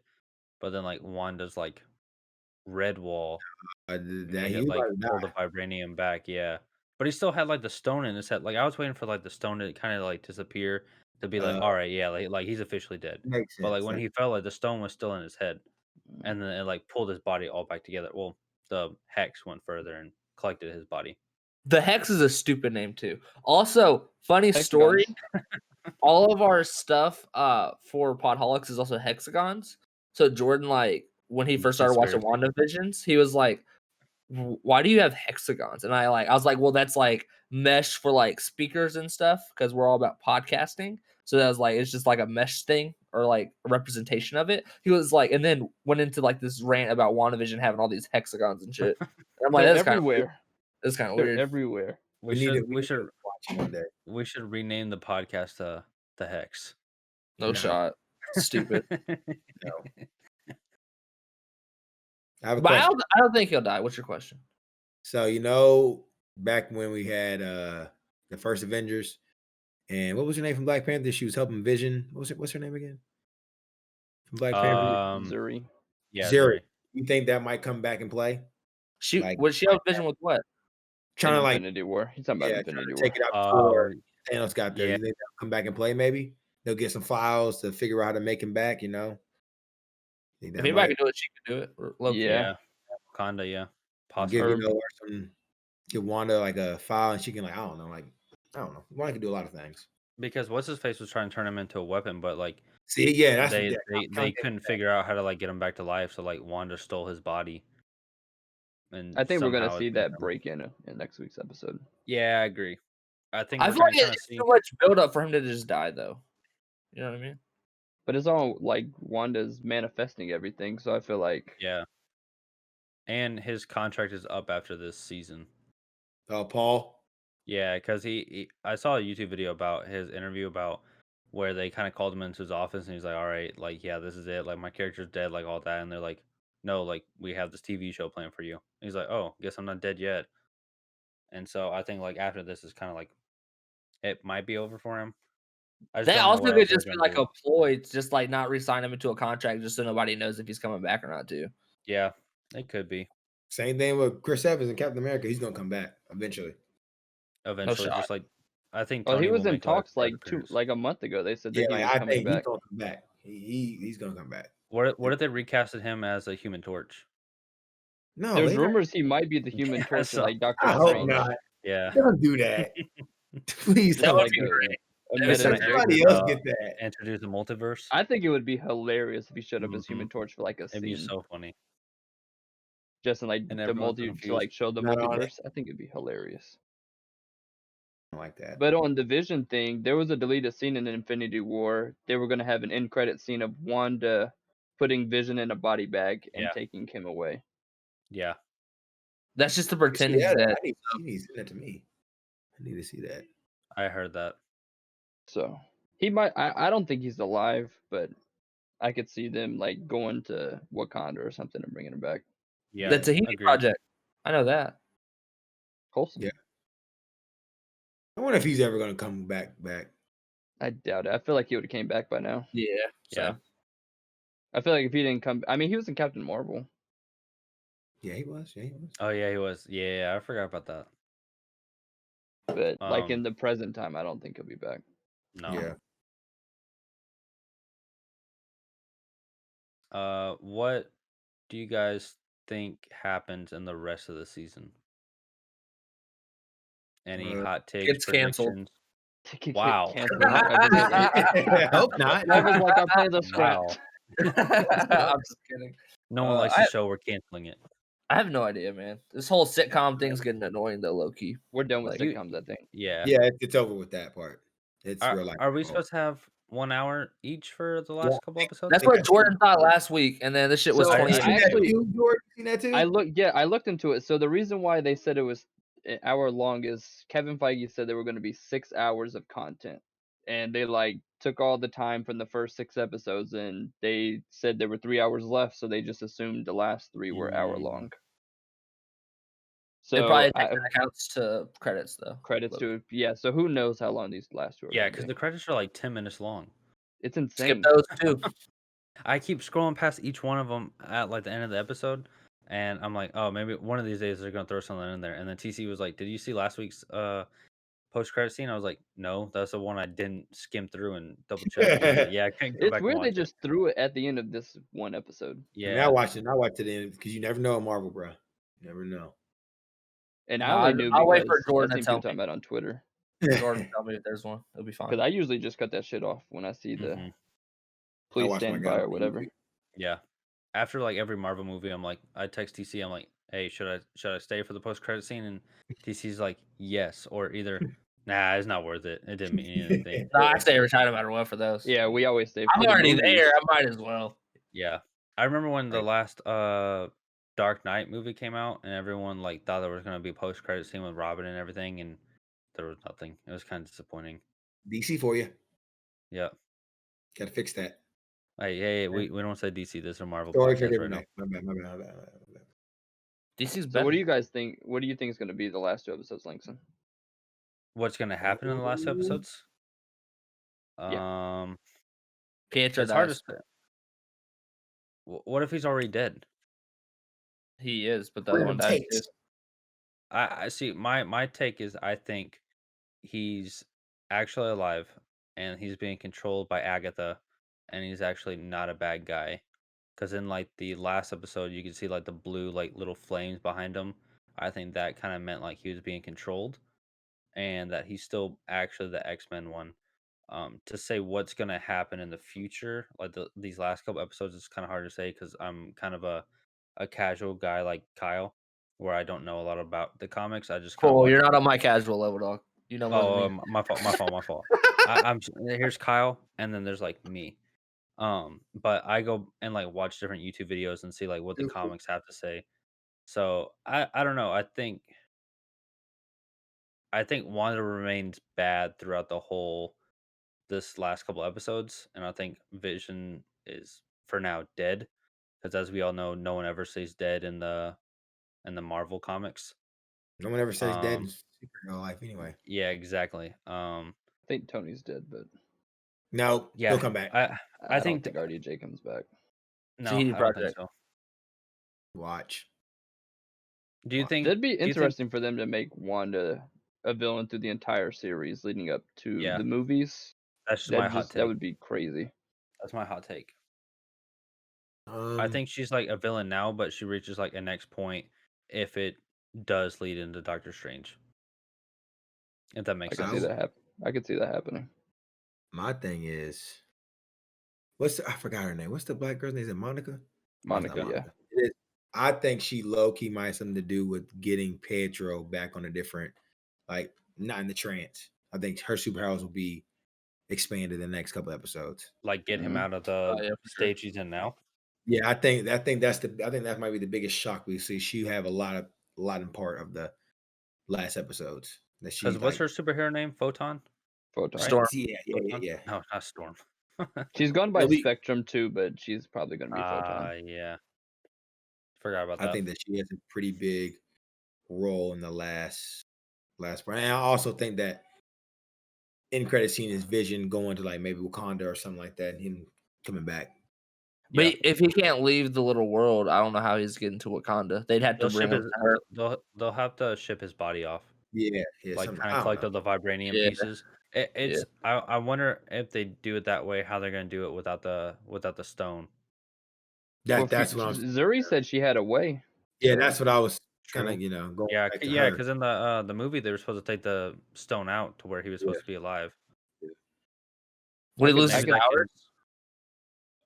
But then like Wanda's like red wall That made he it was like about to pull the die. vibranium back, yeah. But he still had like the stone in his head. Like I was waiting for like the stone to kind of like disappear to be like, all right, yeah, like he's officially dead. Makes But like sense. when he fell, like the stone was still in his head, and then it like pulled his body all back together. Well, the hex went further and collected his body. The Hex is a stupid name too. Also, funny Hexagons. story. All of our stuff for Podholics is also hexagons. So Jordan, like when he first started watching WandaVisions, he was like, why do you have hexagons? And I was like, well, that's like mesh for like speakers and stuff because we're all about podcasting. So that was like, it's just like a mesh thing or like a representation of it. He was like, and then went into like this rant about WandaVision having all these hexagons and shit. And I'm like, They're that's kind of weird. everywhere. That's kind of They're weird. everywhere. We need should to watch one day. we should rename the podcast the Hex. No shot. Stupid. No. I have a But question. I don't think he'll die. What's your question? So back when we had the first Avengers, and what was her name from Black Panther? She was helping Vision. What's her name again? From Black Panther. Zuri. Yeah, Zuri. Zuri. You think that might come back and play? She Like, would she have Vision with what? Trying to like Infinity War. He's talking about trying Infinity to War. take it out before. Thanos got there. Yeah. You think they'll come back and play? Maybe they'll get some files to figure out how to make him back. You know, think If that anybody might can do it, she can do it. Or Loki. Yeah. Yeah. Wakanda, yeah. give Possibly. or some give Wanda like a file and she can like I don't know Wanda can do a lot of things. Because what's his face was trying to turn him into a weapon, but like See, yeah, that's they that they, content they couldn't figure out how to like get him back to life, so like Wanda stole his body, and I think we're gonna somehow it's see gonna that come. break in next week's episode. Yeah, I agree. I think I we're feel like gonna kind of it's see. too much build up for him to just die, though. You know what I mean? But it's all like Wanda's manifesting everything, so I feel like Yeah, and his contract is up after this season. Paul. Yeah, because I saw a YouTube video about his interview about where they kind of called him into his office and he's like, "All right, like yeah, this is it. Like my character's dead, like all that." And they're like, "No, like we have this TV show planned for you." And he's like, "Oh, guess I'm not dead yet." And so I think like after this is kind of like it might be over for him. I just That don't know also what could else they're just be gonna like do. a ploy, to just like not re-sign him into a contract, just so nobody knows if he's coming back or not, too. Yeah, it could be Same thing with Chris Evans and Captain America. He's gonna come back eventually. eventually. shot. Just like I think well, he Tony will was in make like talks a third like appearance. a month ago. They said Yeah, that he like was I coming think he's back. gonna come back. He's gonna come back. What if they recasted him as a Human Torch? No, There's they not. rumors he might be the Human Yeah, Torch in so like Doctor I hope Strange. not. yeah, Don't do that. Please That don't would Like be do that. great. a That'd be meta so gonna great. joke. Somebody else get that. introduce the multiverse. I think it would be hilarious if he showed up as Mhm. Human Torch for like a It'd be scene, so funny, just in like and the everyone's multi to confused. like show the Not on it. multiverse. I think it'd be hilarious. Like that. But on the Vision thing, there was a deleted scene in Infinity War. They were gonna have an end credit scene of Wanda putting Vision in a body bag and Yeah. taking him away. Yeah, That's just to See pretend he's that? dead. You need to send that to me. I need to see that. I heard that. So he might. I don't think he's alive, but I could see them like going to Wakanda or something and bringing him back. Yeah, The Tahiti agreed. Project. I know that. Wholesome. Yeah. I wonder if he's ever gonna come back. I doubt it. I feel like he would have came back by now. Yeah. Yeah. I feel like if he didn't come, I mean, he was in Captain Marvel. Yeah, he was. Yeah, he was. Oh yeah, he was. Yeah, I forgot about that. But like in Um, the present time, I don't think he'll be back. no. Yeah. What do you guys think happens in the rest of the season? Any hot takes, Gets canceled. predictions? To get Wow. canceled in episode 8. I hope not. Kevin's like, our plans are Wow. scrapped. I'm just kidding. No one likes the show. We're canceling it. I have no idea, man. This whole sitcom thing's getting annoying, though, low key. We're done with Like, sitcoms, I think. Yeah. Yeah, it's over with that part. It's Are, real life. are we supposed to have 1 hour each for the last couple episodes? That's what Jordan thought last week, and then this shit was So, 28 I minutes. actually- George, seen that too? I looked into it. So the reason why they said it was an hour long is Kevin Feige said there were going to be 6 hours of content, and they like took all the time from the first 6 episodes, and they said there were 3 hours left, so they just assumed the last 3 were hour long. They So probably take that accounts to credits, though. credits to it, yeah. So who knows how long these last 2 are? Yeah, gonna because be. the credits are like 10 minutes long. It's Skip insane. those, too. I keep scrolling past each one of them at like the end of the episode, and I'm like, oh, maybe one of these days they're gonna throw something in there. And then TC was like, "Did you see last week's post credit scene?" I was like, "No, that's the one I didn't skim through and double check." He was like, "Yeah, I can't go It's back and weird they watch it." just threw it at the end of this one episode. I mean, Yeah, I watched it in because you never know at Marvel, bro. You never know. And No, I only knew I'll wait for because Jordan I've to seen tell people talking me. about it on Twitter. Jordan, tell me if there's one. It'll be fine. Because I usually just cut that shit off when I see the Mhm. please watch my stand God by or movie. whatever. yeah. After like every Marvel movie, I'm like, I text TC, I'm like, "Hey, should I stay for the post credit scene?" And TC's like, "Yes," or either, "Nah, it's not worth it. It didn't mean anything." No, I stay every time no matter what for those. Yeah, we always say I'm for the already movies. there. I might as well. Yeah. I remember when the Right. last Dark Knight movie came out and everyone like thought there was gonna be a post credit scene with Robin and everything, and there was nothing. It was kind of disappointing. DC for you. Yeah. Gotta fix that. Hey, we don't say DC, this is a Marvel Story for podcast different right now. night. My bad. DC's So better. what do you guys think? What do you think is going to be the last 2 episodes, Langston? What's gonna happen in the last two episodes? Pietro It's hard to dies. say. What if he's already dead? He is, but the other one dies too. I see. My take is I think he's actually alive, and he's being controlled by Agatha, and he's actually not a bad guy. Because in like the last episode, you can see like the blue like little flames behind him. I think that kind of meant like he was being controlled, and that he's still actually the X-Men one. To say what's gonna happen in the future, like these last couple episodes, is kind of hard to say because I'm kind of a casual guy like Kyle, where I don't know a lot about the comics. I just kind of Cool. watch. You're not on my casual level, dog. You know more than Oh, me. my fault, my fault, my fault. Here's Kyle, and then there's like me. But I go and like watch different YouTube videos and see like what the comics have to say. So I don't know. I think Wanda remains bad throughout the whole this last couple episodes, and I think Vision is for now dead because as we all know, no one ever stays dead in the Marvel comics. No one ever says dead in Um, superhero life anyway. yeah, exactly. I think Tony's dead, but No, he'll Yeah, come back. I I don't think think RDJ comes back. no, CD I don't think Project. so. Watch. Do you Watch. think? That'd be Do you think? interesting for them to make Wanda a villain through the entire series leading up to Yeah, the movies. that's just my hot That take. would be crazy. That's my hot take. I Um, think she's like a villain now, but she reaches like a next point if it does lead into Doctor Strange. If that I makes could see sense. I, that I could see that happening. my thing is, I forgot her name. What's the black girl's name? Is it Monica? No, it's not Monica, yeah. Monica. It is. I think she low key might have something to do with getting Pedro back on a different, like not in the trance. I think her superpowers will be expanded in the next couple episodes. Like get him Mhm. out of the Yeah, for sure. stage he's in now. Yeah, I think that might be the biggest shock we see. She have a lot in part of the last episodes that Because she's what's like, her superhero name? Photon, Photon. right? Storm. yeah, yeah, yeah, Photon? yeah. No, not Storm. She's gone by No, we. Spectrum too, but she's probably gonna be Photon. Yeah. Forgot about I that. think that she has a pretty big role in the last part. And I also think that in credit scene is Vision going to like maybe Wakanda or something like that, and him coming back. But Yeah. if he can't leave the little world, I don't know how he's getting to Wakanda. They'd have to They'll bring ship him his to her. they'll have to ship his body off. Yeah, yeah, Like something. kind of I don't collect know. all the vibranium Yeah, pieces. yeah. I wonder if they do it that way, how they're gonna do it without the stone. Well, That's what I was. Zuri said she had a way. Yeah, So that's what I was kind True. of going back to Yeah, her. because in the movie they were supposed to take the stone out to where he was Yeah. supposed to be alive. When he I could loses Maybe his that powers,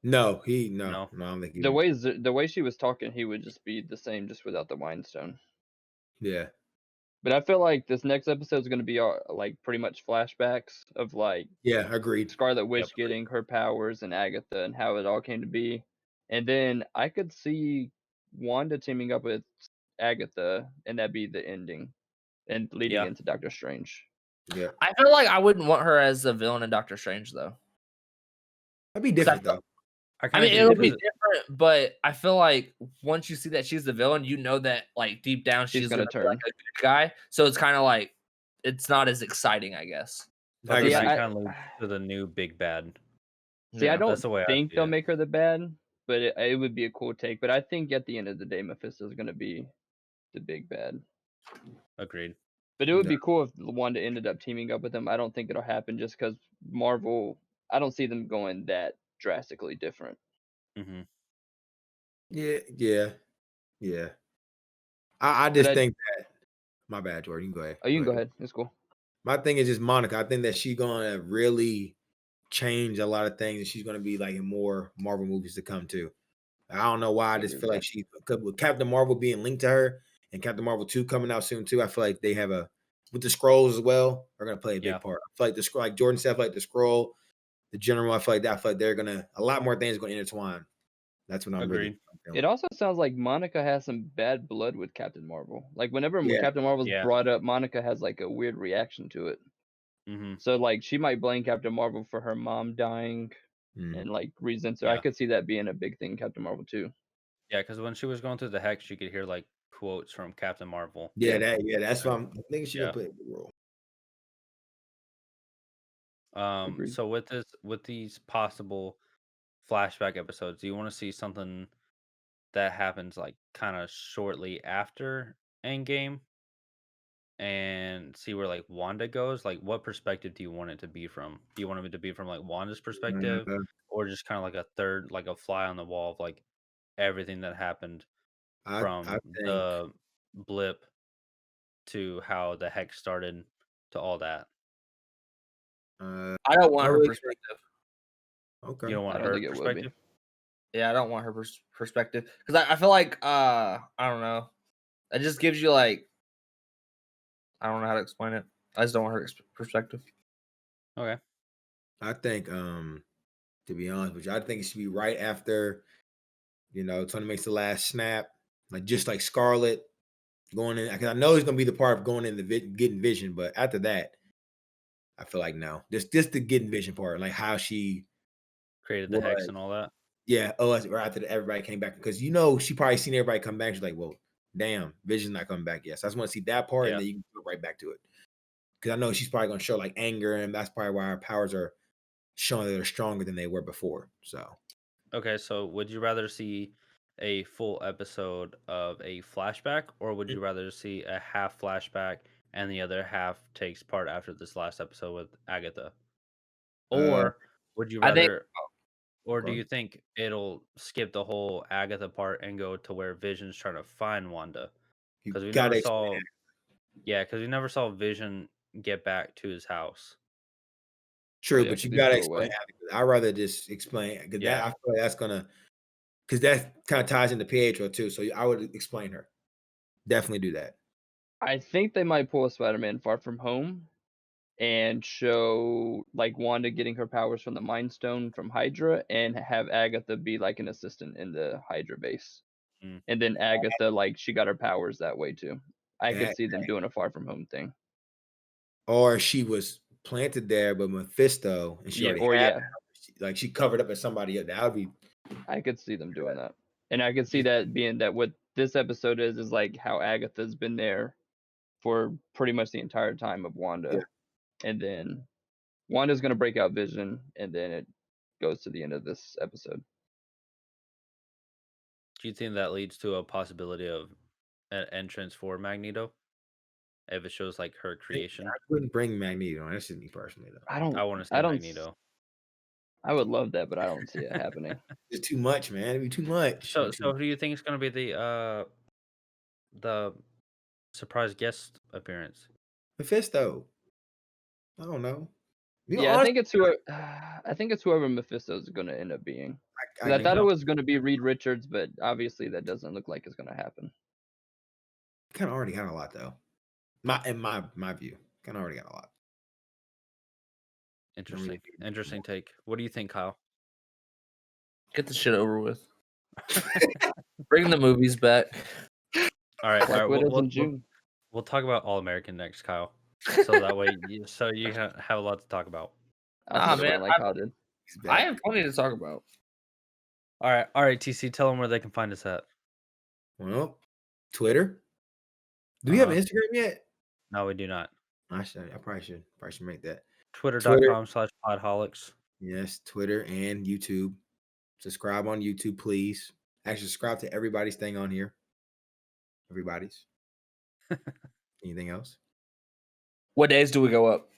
can No, no. I don't think he. the way she was talking, he would just be the same, just without the Mind Stone. Yeah, But I feel like this next episode is gonna be like pretty much flashbacks of like yeah, agreed. Scarlet Yep. Witch getting her powers and Agatha and how it all came to be. And then I could see Wanda teaming up with Agatha and that be the ending and leading Yeah. into Doctor Strange. Yeah, I feel like I wouldn't want her as a villain in Doctor Strange, though. that'd be 'Cause different though. I I kind of mean, agree it'll be because different, but I feel like once you see that she's the villain, you know that like deep down She's she's gonna gonna be like turn. a good guy. So it's kind of like it's not as exciting, I guess. but I then can See, see. that I kind of leads to the new big bad. see. I Yeah. That's don't the way I think see they'll it. make her the bad, but it would be a cool take. But I think at the end of the day, Mephisto's gonna be the big bad. Agreed. But it would No. be cool if Wanda ended up teaming up with him. I don't think it'll happen just because Marvel. I don't see them going that drastically different. Hmm. Yeah, yeah, yeah. I But just think that. My bad, Jordan. You can go ahead. oh, you Go can go ahead. ahead. It's cool. My thing is just Monica. I think that she's gonna really change a lot of things, and she's gonna be like in more Marvel movies to come too. I don't know why. I I just agree feel with like that. she with Captain Marvel being linked to her and Captain Marvel 2 coming out soon too. I feel like they have a with the scrolls as well, are gonna play a Yeah. big part. I feel like the scroll, like Jordan said, I feel like the scroll, the general, I feel like that. I feel like they're gonna a lot more things are gonna intertwine. That's what I'm really Agreed. It feeling. also sounds like Monica has some bad blood with Captain Marvel. Like whenever Yeah. Captain Marvel's Yeah. brought up, Monica has like a weird reaction to it. Hmm. So like she might blame Captain Marvel for her mom dying Mm. and like reasons. So I Yeah. could see that being a big thing in Captain Marvel too. Yeah. Because when she was going through the hex, you could hear like quotes from Captain Marvel. Yeah, Yeah. that's what I think she's gonna Yeah. play a big role. Agreed. So with these possible flashback episodes, do you want to see something that happens like kind of shortly after Endgame, and see where like Wanda goes, like what perspective do you want it to be from? Do you want it to be from like Wanda's perspective, Uh, or just kind of like a third, like a fly on the wall of like everything that happened I from think the blip to how the hex started to all that? I don't want I her really think perspective. You okay. don't I want don't her think it would be. perspective? Yeah, I don't want her perspective because I feel like I don't know. It just gives you like I don't know how to explain it. I just don't want her perspective. Okay. I think to be honest with you, I think it should be right after, Tony makes the last snap, like just like Scarlet going in. Because I know he's gonna be the part of going in the getting vision, but after that, I feel like no, just the getting vision part, like how she Created the hex was. and all that. Yeah, that's right after everybody came back because she probably seen everybody come back. She's like, well, damn, Vision's not coming back yet. So I just want to see that part, and Yeah. then you can go right back to it. Because I know she's probably gonna show like anger, and that's probably why her powers are showing that they're stronger than they were before. So Okay, so would you rather see a full episode of a flashback, or would you rather see a half flashback and the other half takes part after this last episode with Agatha? uh, Or would you I think rather, or do okay. you think it'll skip the whole Agatha part and go to where Vision's trying to find Wanda? You Because we never gotta explain saw, yeah, because we never saw Vision get back to his house. Oh true, yeah, but you because he gotta flew explain. away. I'd rather just explain because that Yeah. I feel like that's gonna because that kind of ties into Pietro too. So I would explain her. Definitely do that. I think they might pull a Spider-Man Far From Home and show like Wanda getting her powers from the Mind Stone from Hydra, and have Agatha be like an assistant in the Hydra base, Mm. and then Agatha like she got her powers that way too. I could That see them doing a Far From Home thing. or she was planted there, but Mephisto, and she Yeah, already or had yeah, like she covered up as somebody else. That would be I could see them doing that, and I could see that being that what this episode is like how Agatha's been there for pretty much the entire time of yeah. Wanda, and then Wanda's gonna break out Vision, and then it goes to the end of this episode. Do you think that leads to a possibility of an entrance for Magneto if it shows like her I creation? wouldn't bring Magneto. That's just me personally though. I want to see I don't, Magneto. I would love that, but I don't see it happening. It's too much, man. It'd be too much. So, who do you think is going to be the surprise guest appearance? Mephisto. I don't know. Yeah, Honestly, I think it's whoever Mephisto's gonna end up being. I 'Cause I Think thought it so? was gonna be Reed Richards, but obviously that doesn't look like it's gonna happen. kind of already got a lot though. In my view, kind of already got a lot. Don't really Interesting. need much Interesting more. take. What do you think, Kyle? get the shit over with. Bring the movies back. All right, all Black right. Widow's in June. We'll talk about All American next, Kyle. So that way, you have a lot to talk about. I'll Nah, put it man, on like how did. He's I back. have plenty to talk about. All right, TC. Tell them where they can find us at. Well, Twitter. Do we have Uh-huh. an Instagram yet? No, we do not. I should. I probably should. Probably should make that. Twitter. Twitter.com/Podholics. Yes, Twitter and YouTube. Subscribe on YouTube, please. Actually, subscribe to everybody's thing on here. Everybody's. Anything else? What days do we go up?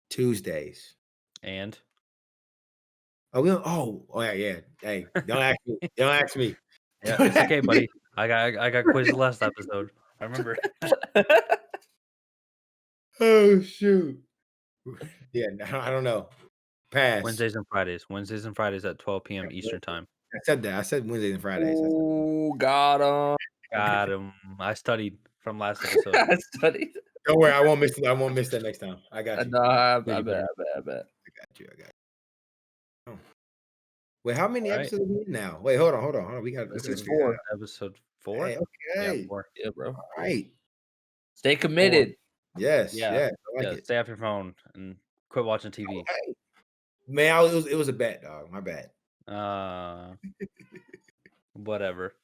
Tuesdays. And Oh, we don't, yeah. Hey, don't ask me. Don't ask me. yeah, Don't it's ask okay, me. buddy. I got quizzed last episode. I remember. Oh shoot. Yeah, no, I don't know. Pass. Wednesdays and Fridays at 12 p.m. Eastern time. I said that. I said Wednesdays and Fridays. Oh, got him. Got him. I studied from last episode. I studied. Don't worry, I won't miss it. I won't miss that next time. I got you. I Got you, buddy. bet. I got you. Oh. Wait, how many All right. episodes are we in now? Wait, hold on. We got This to is figure it 4. out. Episode 4? Hey, Yeah, okay. 4. Yeah, bro. All right. Stay committed. Yes. Yeah. Yeah. I like it. Stay off your phone and quit watching TV. Okay. Man, it was a bet, dog. My bad. Whatever.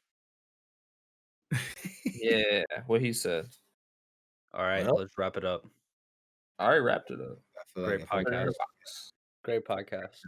Yeah, what he said. All right, Well, let's wrap it up. I already wrapped it up. I feel Great like I feel like- podcast. Great podcast.